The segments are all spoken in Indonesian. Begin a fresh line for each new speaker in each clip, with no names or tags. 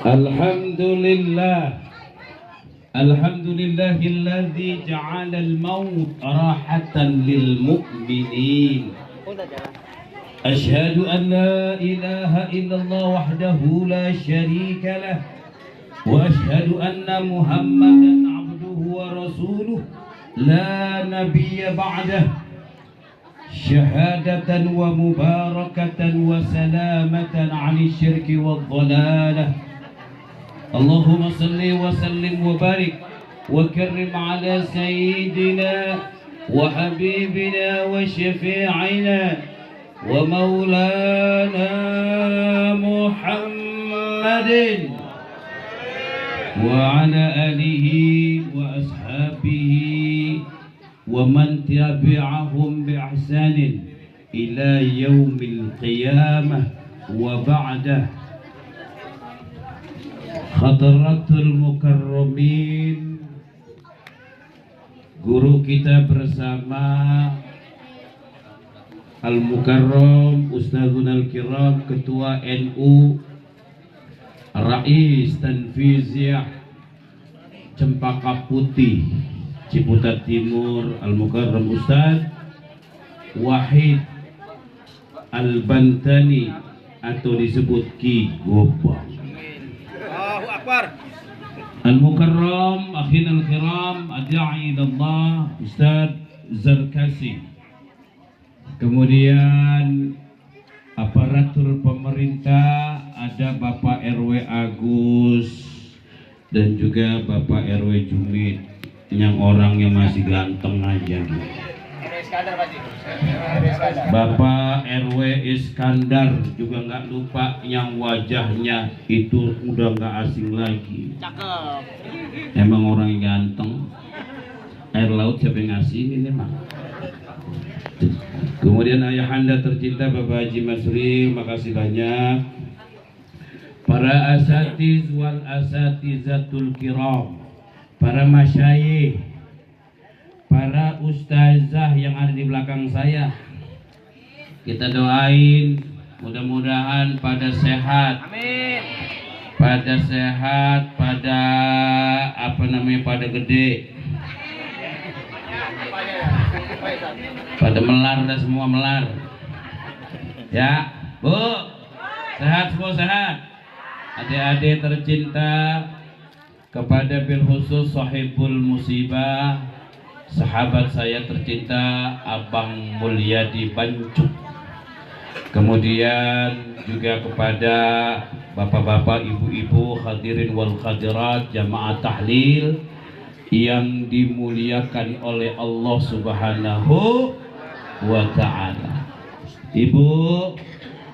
Alhamdulillah. Alhamdulillahilladzi ja'ala al-maut rahatan lil mu'minin. Asyhadu an la ilaha illallah wahdahu la syarika lah wa asyhadu anna Muhammadan abduhu wa rasuluh la nabiyya ba'dah. Syahadatan wa mubarakatan wa salamatan 'anil syirki wad dhalalah. Allahumma salli wa sallim wa barik wa karrim ala sayyidina wa habibina wa syafi'ina wa maulana Muhammadin wa ala alihi wa ashabihi wa man tabi'ahum bi ihsanin ila yaumil qiyamah wa ba'dah. Hadratul mukarramin, guru kita bersama Al-Mukarram Ustadzun Al-Kiram, Ketua NU, Rais Tanfiziyah Cempaka Putih Ciputat Timur, Al-Mukarram Ustadz Wahid Al-Bantani atau disebut Ki Gobang. Al-Mukarram Akhina Al-Kiram Adya'i ilallah Ustadz Zarkasi. Kemudian aparatur pemerintah, ada Bapak RW Agus dan juga Bapak RW Jumit, yang orangnya masih ganteng aja gitu. Bapak RW Iskandar juga nggak lupa, yang wajahnya itu udah nggak asing lagi. Cakep. Emang orang yang ganteng. Air laut siapa yang ngasih ini mah. Kemudian ayahanda tercinta Bapak Haji Masri, makasih banyak. Para asatiz wal asatizatul kiram, para masyayikh, para ustazah yang ada di belakang saya, kita doain mudah-mudahan pada sehat. Amin. Pada sehat, pada pada gede, pada melar, dan semua melar. Ya, Bu, sehat semua, sehat. Adik-adik tercinta, kepada bil khusus sahibul musibah, sahabat saya tercinta Abang Mulyadi Bancuk. Kemudian juga kepada bapak-bapak, ibu-ibu, hadirin wal hadirat jamaah tahlil yang dimuliakan oleh Allah Subhanahu wa ta'ala. Ibu,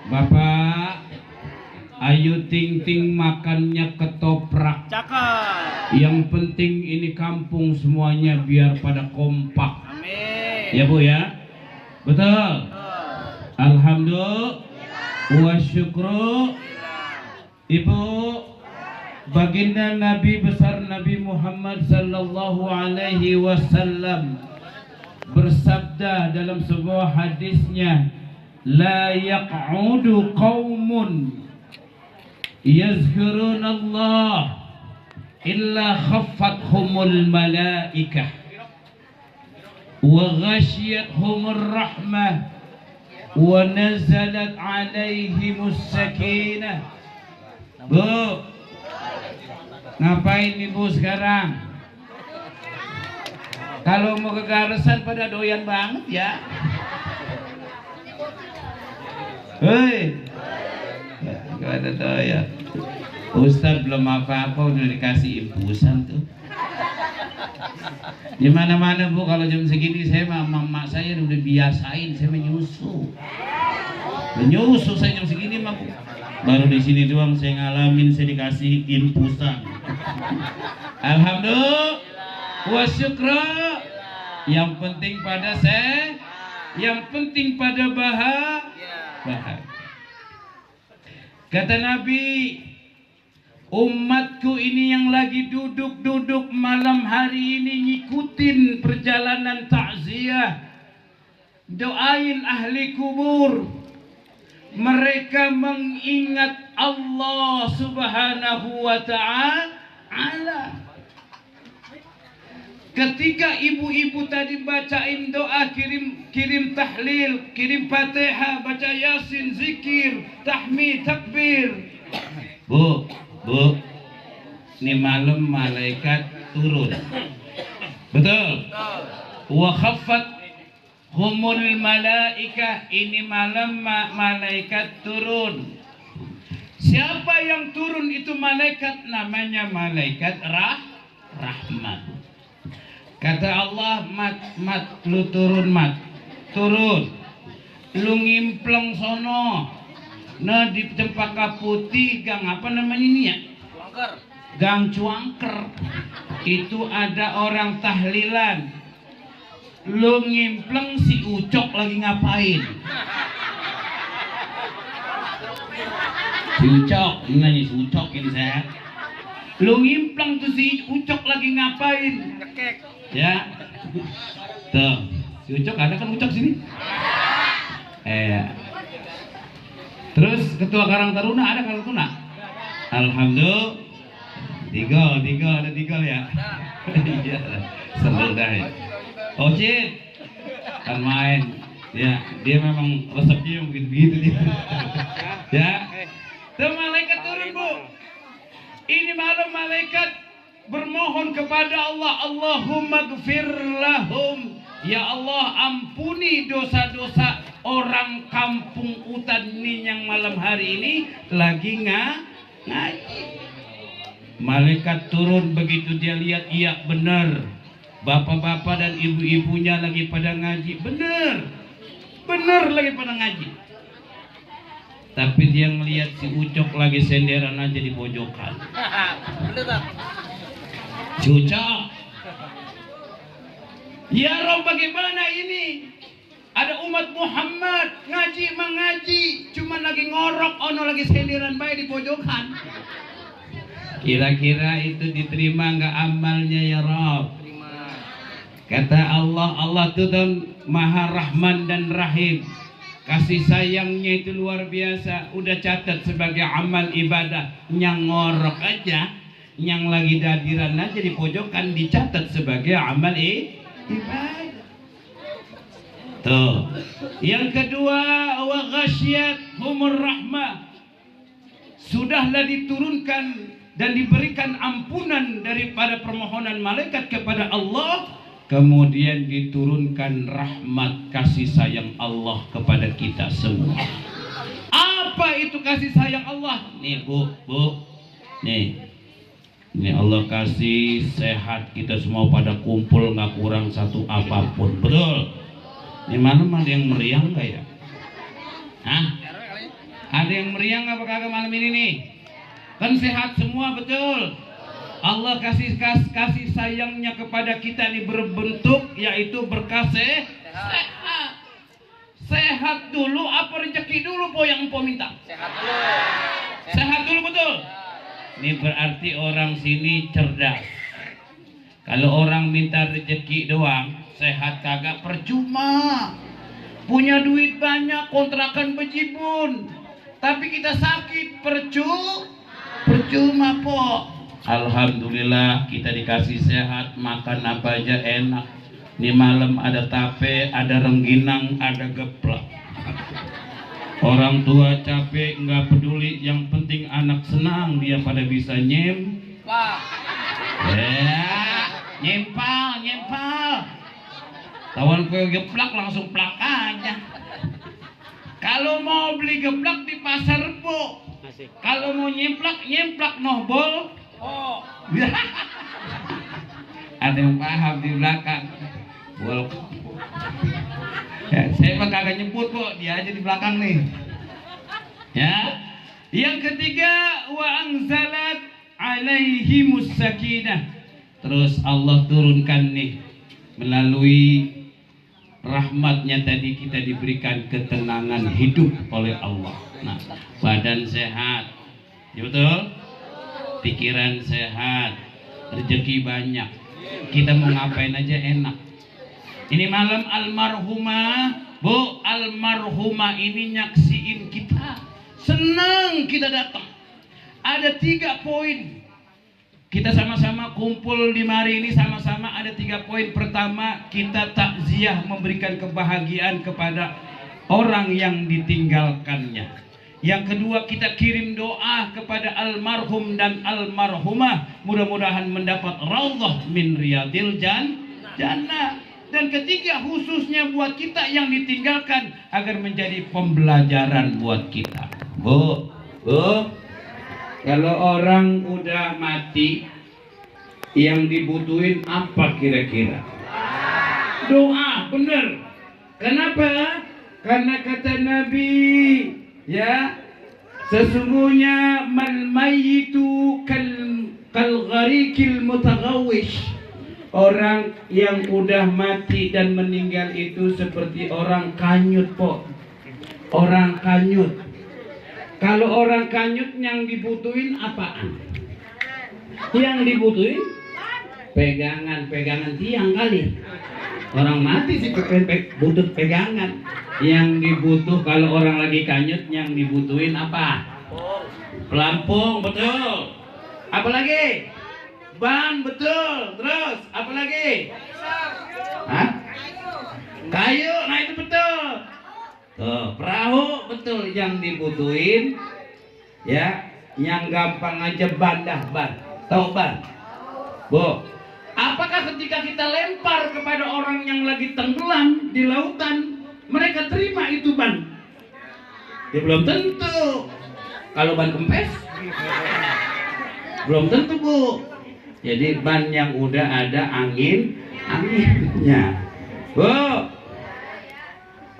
bapak, ayo ting-ting makannya ketoprak. Cakep. Yang penting ini kampung semuanya biar pada kompak. Amin. Ya Bu ya? Betul? Alhamdulillah wa syukru. Ibu, baginda Nabi besar Nabi Muhammad sallallahu alaihi wasallam bersabda dalam sebuah hadisnya, la yaq'udu qaumun yazkuruna Allah illa khaffathumul malaikah wa ghashiyatuhumur rahmah wa nazalat alaihimus sakinah. Bu, ngapain ibu sekarang? Kalau mau ke Garesan pada doyan banget ya. Hei, gak ada doyan. Ustadz belum apa-apa udah dikasih impusan tuh. Di mana-mana Bu, kalau jam segini saya mama saya udah biasain saya menyusu. Menyusu saya jam segini mah Bu. Baru di sini doang saya ngalamin saya dikasih infusan. Alhamdulillah wa syukra. Yang penting pada saya, yang penting pada bahagia. Kata Nabi, umatku ini yang lagi duduk-duduk malam hari ini ngikutin perjalanan takziah, doain ahli kubur. Mereka mengingat Allah Subhanahu wa ta'ala. Ketika ibu-ibu tadi bacain doa, kirim tahlil, kirim Fatihah, baca Yasin, zikir, tahmid, takbir. Bu, ini malam malaikat turun. Betul? Wa khaffat humul malaikah, ini malam malaikat turun. Siapa yang turun itu malaikat, namanya malaikat rahmat. Kata Allah, mat, lu turun mat, turun, lu ngimpleng sono, nah di Cempaka Putih, gang apa namanya ini ya? Gang Cuangker. Itu ada orang tahlilan, lu ngimpleng si Ucok lagi ngapain? Si Ucok, ini si Ucok ini saya. Lu ngimpleng tuh si Ucok lagi ngapain? Ya, tuh si Ucok ada kan Ucok sini. Terus ketua Karang Taruna ada Karang Taruna. Alhamdulillah. Digol ada digol ya. Iya, seneng dah ya. Ocit kan main. Ya, dia memang resepnya yang begitu dia. Ya. Tuh malaikat turun, Bu. Ini malam malaikat bermohon kepada Allah, Allahumma gfir lahum, ya Allah ampuni dosa-dosa orang kampung Utan ini yang malam hari ini lagi ngaji. Malaikat turun, begitu dia lihat, iya benar, bapak-bapak dan ibu-ibunya lagi pada ngaji, benar lagi pada ngaji. Tapi dia ngelihat si Ucok lagi senderan aja di pojokan. Si Ucok, ya Rob, bagaimana ini? Ada umat Muhammad ngaji, cuma lagi ngorok, ono lagi senderan baik di pojokan. Kira-kira itu diterima nggak amalnya ya Rob? Kata Allah itu Maha Rahman dan Rahim. Kasih sayangnya itu luar biasa. Udah catat sebagai amal ibadah. Yang ngorok aja, yang lagi dadiran aja di pojokan dicatat sebagai amal ibadah. Tuh. Yang kedua, wa ghasyiyat humur rahmah. Sudahlah diturunkan dan diberikan ampunan daripada permohonan malaikat kepada Allah. Kemudian diturunkan rahmat kasih sayang Allah kepada kita semua. Apa itu kasih sayang Allah? Nih Bu, nih Allah kasih sehat, kita semua pada kumpul nggak kurang satu apapun, betul? Ini malam ada yang meriang nggak ya? Hah? Ada yang meriang apa kagak malam ini nih? Kan sehat semua, betul? Allah kasih sayangnya kepada kita ini berbentuk yaitu berkah sehat. Sehat dulu apa rezeki dulu po yang po minta? Sehat dulu, betul? Ini berarti orang sini cerdas. Kalau orang minta rezeki doang, sehat kagak, percuma. Punya duit banyak, kontrakan bejibun, tapi kita sakit, percuma po. Alhamdulillah kita dikasih sehat, makan apa aja enak. Ini malam ada tape, ada rengginang, ada geplak. Orang tua capek nggak peduli, yang penting anak senang, dia pada bisa nyempal. Tawan kue geplak langsung plak aja. Kalau mau beli geplak di pasar Bu, kalau mau nyemplak nohbol. Oh. Ada yang paham di belakang. Ya, saya mah kagak nyebut kok, dia aja di belakang nih. Ya. Yang ketiga, wa anzalat alaihimus sakinah. Terus Allah turunkan nih melalui rahmatnya tadi kita diberikan ketenangan hidup oleh Allah. Nah, badan sehat. Ya betul? Pikiran sehat, rezeki banyak, kita mau ngapain aja enak. Ini malam almarhumah Bu, almarhumah ini nyaksiin kita, senang kita datang. ada 3 poin. Kita sama-sama kumpul di mari ini, sama-sama ada 3 poin. Pertama, kita takziah, memberikan kebahagiaan kepada orang yang ditinggalkannya. Yang kedua, kita kirim doa kepada almarhum dan almarhumah, mudah-mudahan mendapat raudhah min riyadil jannah. Dan ketiga, khususnya buat kita yang ditinggalkan, agar menjadi pembelajaran buat kita. Bu, kalau orang udah mati, yang dibutuhin apa kira-kira? Doa, bener. Kenapa? Karena kata Nabi, ya, sesungguhnya mal mayyitu kal gharikil mutaghawwish. Orang yang udah mati dan meninggal itu seperti orang kanyut, po. Orang kanyut. Kalau orang kanyut yang dibutuhin apaan? Yang dibutuhin pegangan tiang kali. Orang mati sih butuh pegangan. Yang dibutuh kalau orang lagi kanyut, yang dibutuhin apa? Pelampung, betul. Apa lagi? Ban, betul. Terus apa lagi? Hah? Kayu, nah itu betul. Tuh, perahu, betul. Yang dibutuhin, ya, yang gampang aja ban. Tahu ban? Bu, apakah ketika kita lempar kepada orang yang lagi tenggelam di lautan, mereka terima itu ban? Ya belum tentu. Kalau ban kempes, belum tentu, Bu. Jadi ban yang udah ada anginnya. Bu,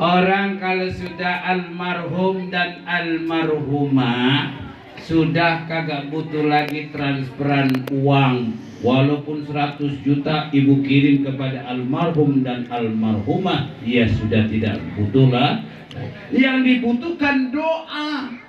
orang kalau sudah almarhum dan almarhumah, sudah kagak butuh lagi transferan uang. Walaupun 100 juta ibu kirim kepada almarhum dan almarhumah, ya sudah tidak butuh lah. Yang dibutuhkan doa,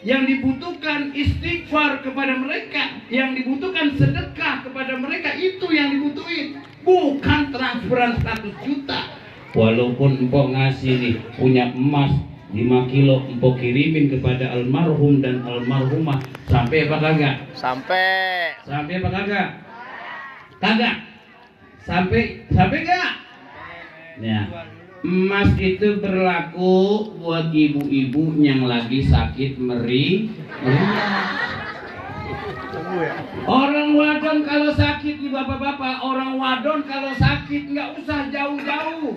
yang dibutuhkan istighfar kepada mereka, yang dibutuhkan sedekah kepada mereka, itu yang dibutuhin. Bukan transferan 100 juta. Walaupun empok ngasih nih, punya emas 5 kilo, empok kirimin kepada almarhum dan almarhumah, sampai apa kagak? Sampai apa kagak? Kagak. Sampai gak? Ya. Emas itu berlaku buat ibu-ibu yang lagi sakit meriah. Orang wadon kalau sakit nih bapak-bapak, orang wadon kalau sakit nggak usah jauh-jauh,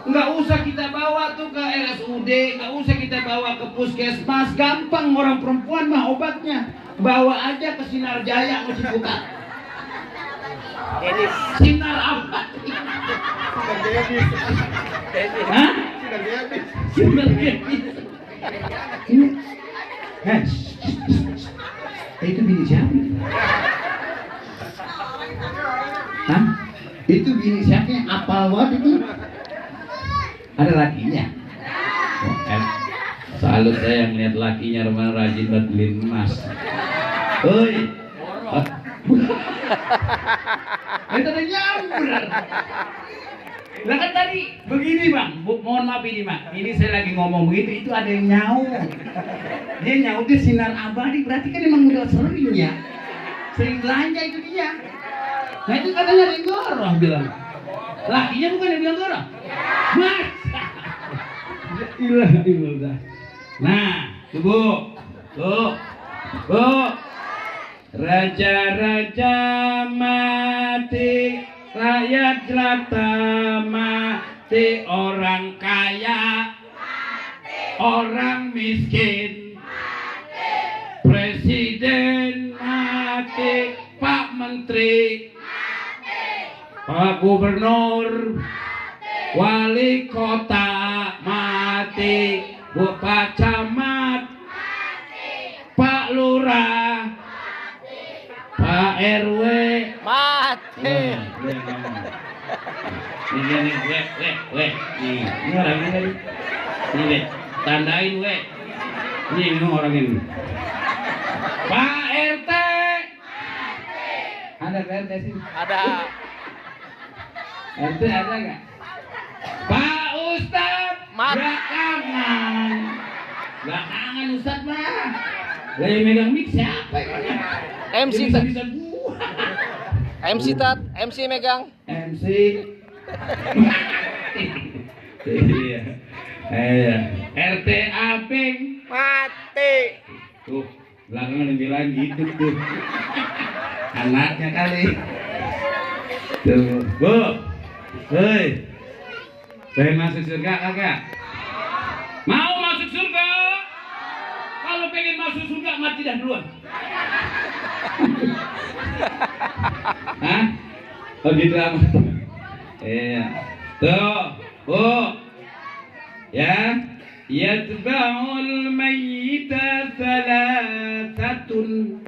nggak usah kita bawa tuh ke RSUD, nggak usah kita bawa ke puskesmas, gampang. Orang perempuan mah obatnya, bawa aja ke Sinar Jaya masih buka. Sinar apa? Hah? Sinar Gadis. Itu bini siapa? Hah? Itu bini siapa yang apal banget itu? Ada lakinya? Salut saya ngeliat lakinya, rumah rajin buat beliin emas. Oi. Itu udah nyamber. Lah kan tadi begini bang, mohon maaf ini bang, ini saya lagi ngomong begitu, itu ada yang nyaut. Dia nyaut di Sinar Abadi, berarti kan emang udah sering ya, sering belanja itu dia. Nah itu katanya ada yang goroh bilang, lakinya bukan yang bilang goroh, mas. Ilah. Nah, tuh, raja-raja mati, rakyat jelata mati, orang kaya mati, orang miskin mati, presiden mati, Pak Menteri mati, Pak Gubernur mati, wali kota mati, Pak Camat mati, Pak Lurah mati, Pak RW mati. Ini orang ini tadi. Ini tandain we. Ini orang ini. Pak RT. Ada RT sini? Ada. RT ada nggak? Pak Ustadz. Belakangan Ustadz mah. Lah yang megang mic siapa ya?
MC Tat.
Bisa gua.
MC Tat, MC megang.
MC. Iya. RT Aping
Mati.
tuh belakangan yang bilang gitu tuh anaknya kali tuh bu, hei, pengen masuk surga kagak? Mau masuk surga? Kalau pengen masuk surga mati dah duluan. Hah? Oh gitu apa? Iya. Tuh, bu, ya. Yatba'ul mayyita thalathatun,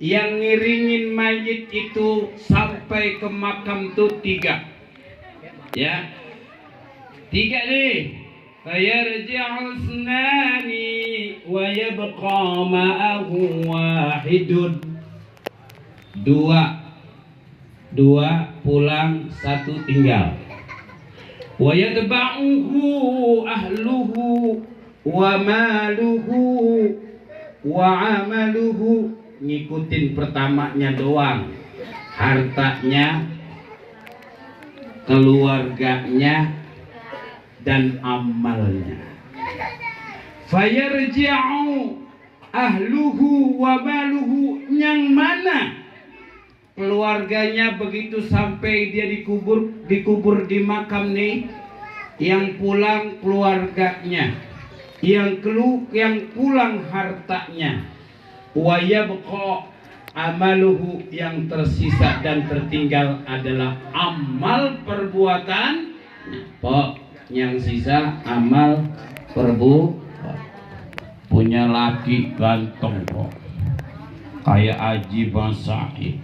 yang ngiringin mayit itu sampai ke makam tuh 3. Ya. 3 nih. Fayarji'u isnani wa yabqa ma'ahu wahidun. 2 pulang, 1 tinggal. Wa yatba'uhu ahluhu wa maluhu wa amaluhu, ngikutin pertamanya doang, hartanya, keluarganya, dan amalnya. Fayarji'u ahluhu wa maluhu, yang mana keluarganya begitu sampai dia dikubur di makam nih, yang pulang keluarganya, yang pulang hartanya, wa yabqa amaluhu, yang tersisa dan tertinggal adalah amal perbuatan. Pok, yang sisa amal perbuatan. Punya laki ganteng kok, kayak Haji Bang Said.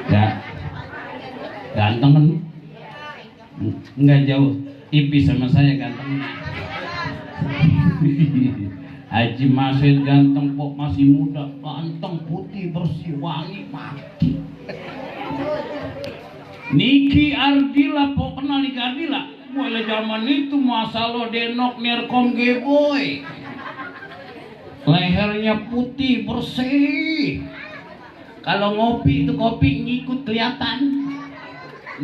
Ya, ganteng kan? Enggak jauh, tipis sama saya ganteng. Haji Masid ganteng kok, masih muda, ganteng, putih, bersih, wangi, mati. Niki Ardila, kok kenal Niki Ardila? Mulai zaman itu masa lo denok nerkom geboy. Lehernya putih, bersih. Kalau ngopi itu kopi ngikut kelihatan.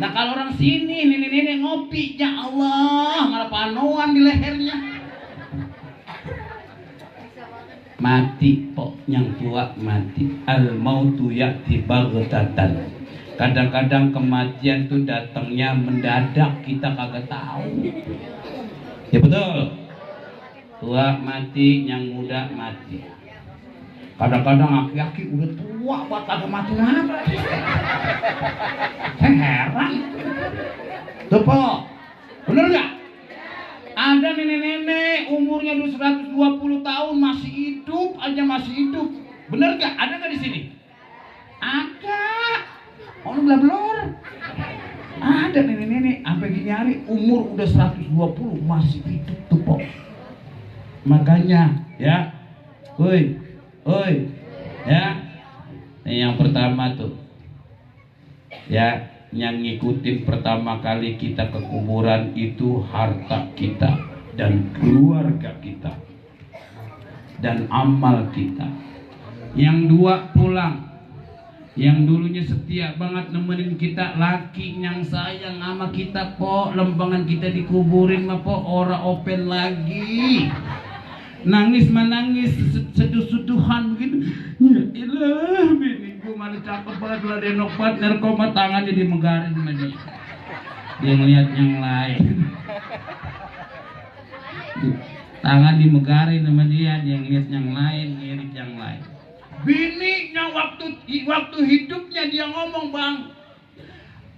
Nah kalau orang sini nenek-nenek ngopi, ya Allah, malah panoan di lehernya. Mati kok, yang tua mati. Al mautu ya'ti baghtatan. Kadang-kadang kematian tuh datangnya mendadak, kita kagak tahu. Ya betul. Tua mati, yang muda mati. Kadang-kadang aki-aki udah tua buat kagak mati-mati. Saya heran. Tuh Pak, bener gak? Ada nenek-nenek umurnya 120 tahun masih hidup aja, masih hidup. Bener gak? Ada gak di sini? Ada. Oh lu belum. Ada nenek-nenek sampai gini hari umur udah 120 masih hidup tuh Pak. Makanya ya, woi, ya, yang pertama tuh, ya, yang ngikutin pertama kali kita ke kuburan itu harta kita dan keluarga kita dan amal kita. Yang 2 pulang, yang dulunya setia banget nemenin kita, laki yang sayang sama kita po, lembangan kita dikuburin mah po, ora open lagi. Nangis menangis, seduh-seduhan begitu. Ya ilah, bini gue malah cakep banget lah, denok banget, narkoma, tangannya dimegarin sama dia. Dia ngeliat yang lain. Tangan dimegarin sama dia ngeliat yang lain, ngirit yang lain. Bininya waktu hidupnya dia ngomong, Bang,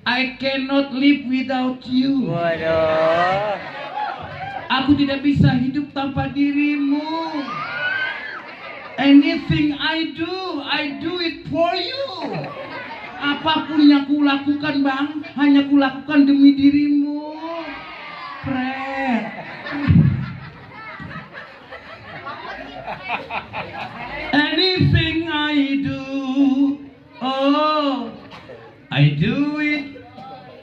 I cannot live without you.
Waduh.
Aku tidak bisa hidup tanpa dirimu. Anything I do it for you. Apapun yang kulakukan, Bang, hanya kulakukan demi dirimu. Fred. Anything I do, oh, I do it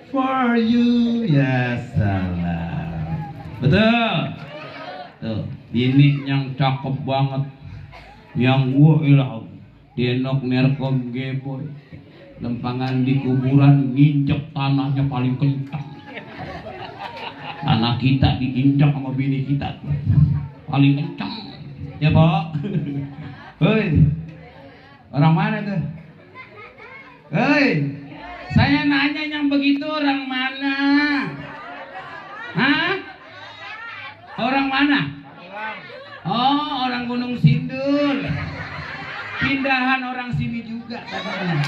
for you. Ya salam. Betul. Tuh, ini yang cakep banget. Yang wah ilah dienok nerkom geboy. Lempangan di kuburan nginjek tanahnya paling kencang. Tanah kita diinjak sama bini kita tuh. Paling kencang. Ya, Pak. Hei. Orang mana tuh? Hei. Saya nanya yang begitu orang mana? Hah? Orang mana? Oh, orang Gunung Sindur. Pindahan orang sini juga katanya.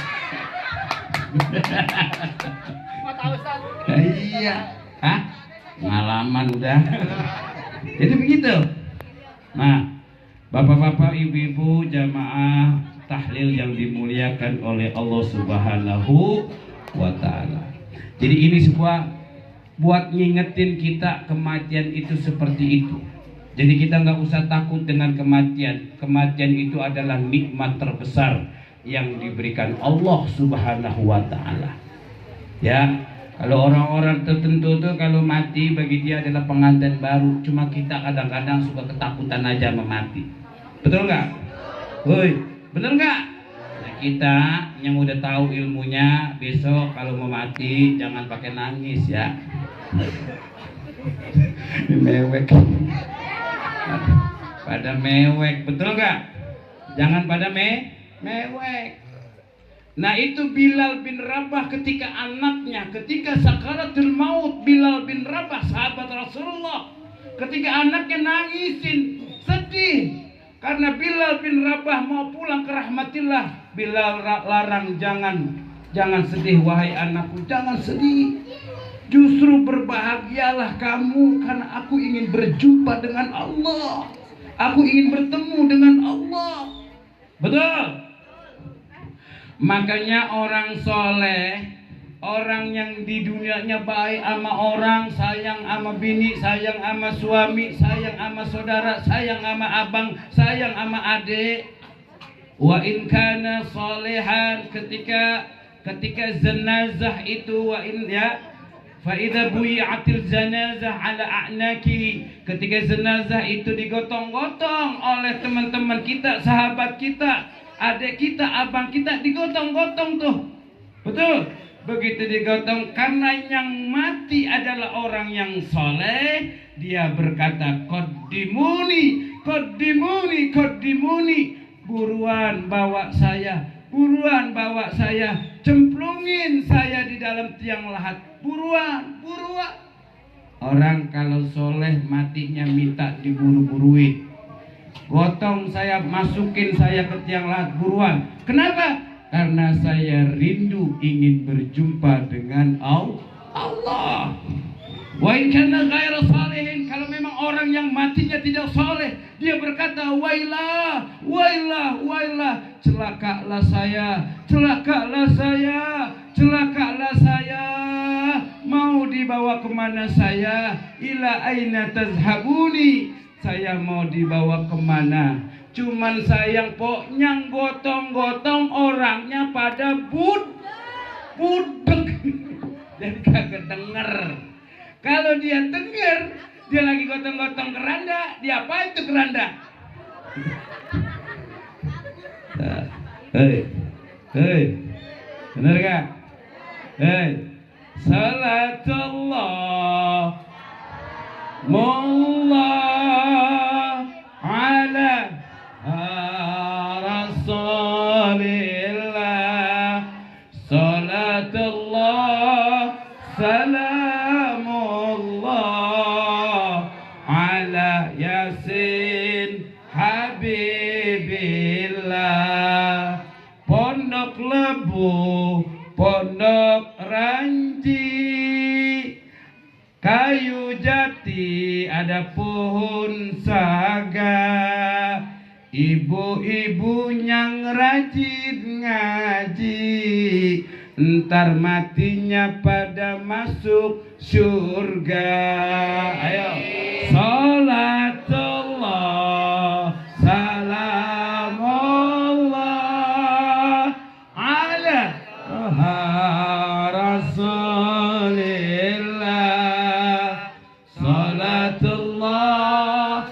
Iya. Hah? Pengalaman udah. Jadi begitu. Nah, bapak-bapak, ibu-ibu, jamaah tahlil yang dimuliakan oleh Allah Subhanahu wa Ta'ala. Jadi ini sebuah buat ngingetin kita kematian itu seperti itu. Jadi kita nggak usah takut dengan kematian. Kematian itu adalah nikmat terbesar yang diberikan Allah Subhanahu wa Ta'ala. Ya, kalau orang-orang tertentu tuh kalau mati bagi dia adalah pengantin baru. Cuma kita kadang-kadang suka ketakutan aja memati. Betul nggak? Woi, betul nggak? Nah, kita yang udah tahu ilmunya besok kalau mau mati jangan pakai nangis ya. Mewek. Pada mewek, betul nggak? Jangan pada mewek. Nah itu Bilal bin Rabah ketika anaknya, ketika sakaratul maut, Bilal bin Rabah sahabat Rasulullah, ketika anaknya nangisin, sedih, karena Bilal bin Rabah mau pulang ke rahmatillah. Bilal larang, jangan sedih wahai anakku, jangan sedih. Justru berbahagialah kamu karena aku ingin berjumpa dengan Allah. Aku ingin bertemu dengan Allah. Betul? Makanya orang soleh, orang yang di dunianya baik sama orang, sayang sama bini, sayang sama suami, sayang sama saudara, sayang sama abang, sayang sama adik. Wa in kana salihan, ketika jenazah itu wa in ya fa idza buyi'atil janazah ala a'naki, ketika jenazah itu digotong-gotong oleh teman-teman kita, sahabat kita, adik kita, abang kita, digotong-gotong tuh. Betul? Begitu digotong, karena yang mati adalah orang yang soleh, dia berkata qaddimuni, qaddimuni, qaddimuni, buruan bawa saya, buruan bawa saya, cemplungin saya di dalam tiang lahat, buruan, buruan. Orang kalau soleh matinya minta diburu-buruin. Gotong saya, masukin saya ke tiang lahat, buruan. Kenapa? Karena saya rindu ingin berjumpa dengan Allah. Wa in kana ghairu salihin, kalau memang orang yang matinya tidak soleh, dia berkata wailah, wailah, wailah, celakalah saya, celakalah saya, celakalah saya. Mau dibawa kemana saya? Ila aina tazhabuni, saya mau dibawa kemana? Cuman sayang poknya gotong-gotong orangnya pada budek dan kagak denger. Kalau dia denger, dia lagi gotong-gotong keranda, dia apa itu keranda? Hei, hei, bener gak? Hei, salatullah mullah ala Rasulillah, salatullah salamullah ala Yasin Habibillah. Pondok Lebu, Pondok Ranji, Kayu Jati, ada pohon saga, ibu-ibu yang rajin ngaji, ntar matinya pada masuk surga. Ayo, salatullah salamullah ala Rasulillah, salatullah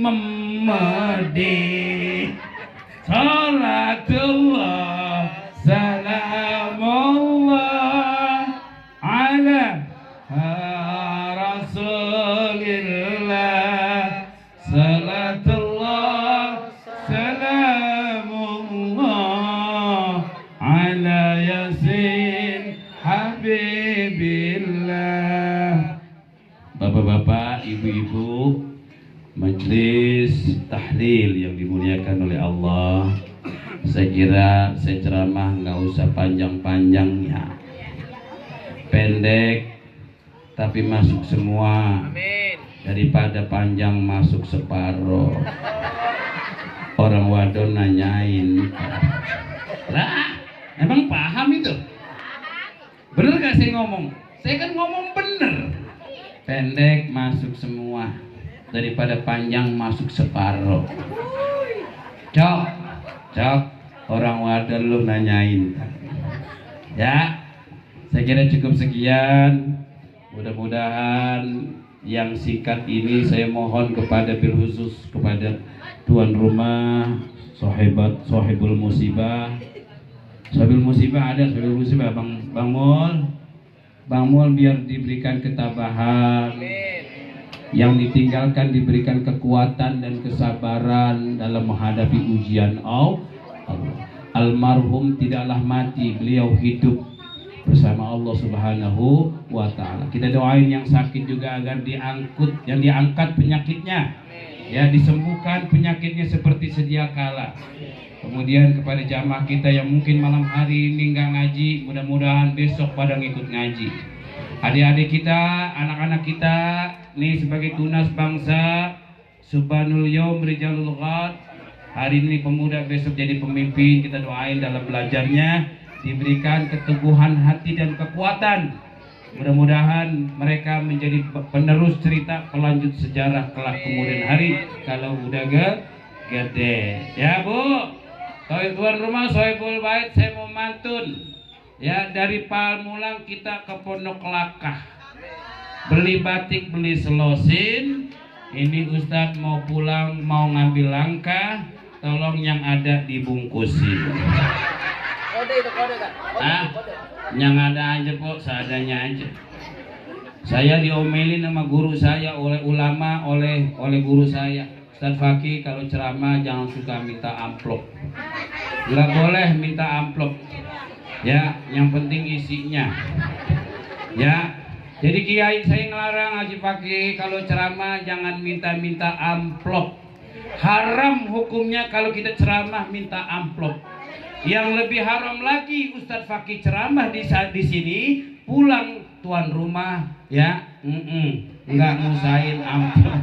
memedi. Salatullah salamullah ala Rasulillah. Salatullah salamullah ala Yasin Habibillah. Bapak-bapak, ibu-ibu, majelis tahlil yang dimuliakan oleh Allah, saya kira saya ceramah nggak usah panjang-panjang ya, pendek tapi masuk semua.
Amin.
Daripada panjang masuk separoh. Orang wadon nanyain, lah emang paham itu? Bener gak saya ngomong? Saya kan ngomong bener. Pendek masuk semua, daripada panjang masuk separoh. Cok, orang wadon lu nanyain. Ya, saya kira cukup sekian. Mudah-mudahan yang singkat ini saya mohon kepada bil khusus kepada tuan rumah, sahibul musibah. Sahibul musibah ada, sahibul musibah Bang Mul biar diberikan ketabahan. Yang ditinggalkan diberikan kekuatan dan kesabaran dalam menghadapi ujian Allah. Almarhum tidaklah mati, beliau hidup bersama Allah Subhanahu wa ta'ala. Kita doain yang sakit juga agar diangkat penyakitnya, ya, disembuhkan penyakitnya seperti sedia kala. Kemudian kepada jamaah kita yang mungkin malam hari ini nggak ngaji, mudah-mudahan besok pada ngikut ngaji. Adik-adik kita, anak-anak kita nih sebagai tunas bangsa, subhanul yaum rijalul ghad, hari ini pemuda, besok jadi pemimpin. Kita doain dalam belajarnya diberikan keteguhan hati dan kekuatan. Mudah-mudahan mereka menjadi penerus cerita, pelanjut sejarah kelak kemudian hari kalau udah gede. Ya Bu, tuan rumah Sohibul Bait, saya mau mantun. Ya, dari Pamulang kita ke Pondok Lakah. Beli batik, beli selosin. Ini Ustadz mau pulang, mau ngambil langkah. Tolong yang ada dibungkusin.
Kode itu kode kan?
Yang ada aja kok, seadanya aja. Saya diomelin sama guru saya, oleh ulama, oleh guru saya. Ustaz Fakih kalau ceramah jangan suka minta amplop. Nggak boleh minta amplop. Ya, yang penting isinya. Ya, jadi kiai saya ngelarang Haji Fakih kalau ceramah jangan minta amplop. Haram hukumnya kalau kita ceramah minta amplop. Yang lebih haram lagi Ustadz Fakih ceramah di sini, pulang tuan rumah ya nggak ngusain amplop.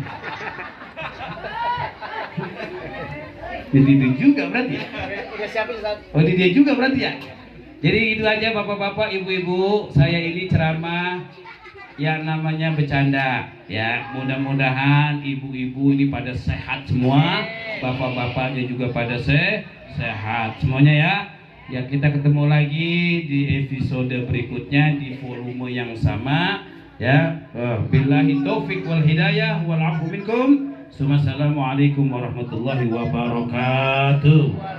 Jadi itu juga berarti ya?
Udah siapin Ustaz.
Oh di dia juga berarti ya? Jadi itu aja bapak-bapak, ibu-ibu, saya ini ceramah yang namanya bercanda ya. Mudah-mudahan ibu-ibu ini pada sehat semua, bapak-bapaknya juga pada sehat semuanya ya. Ya, kita ketemu lagi di episode berikutnya di volume yang sama ya. Billahi taufik wal hidayah wal afu minkum. Assalamualaikum warahmatullahi wabarakatuh.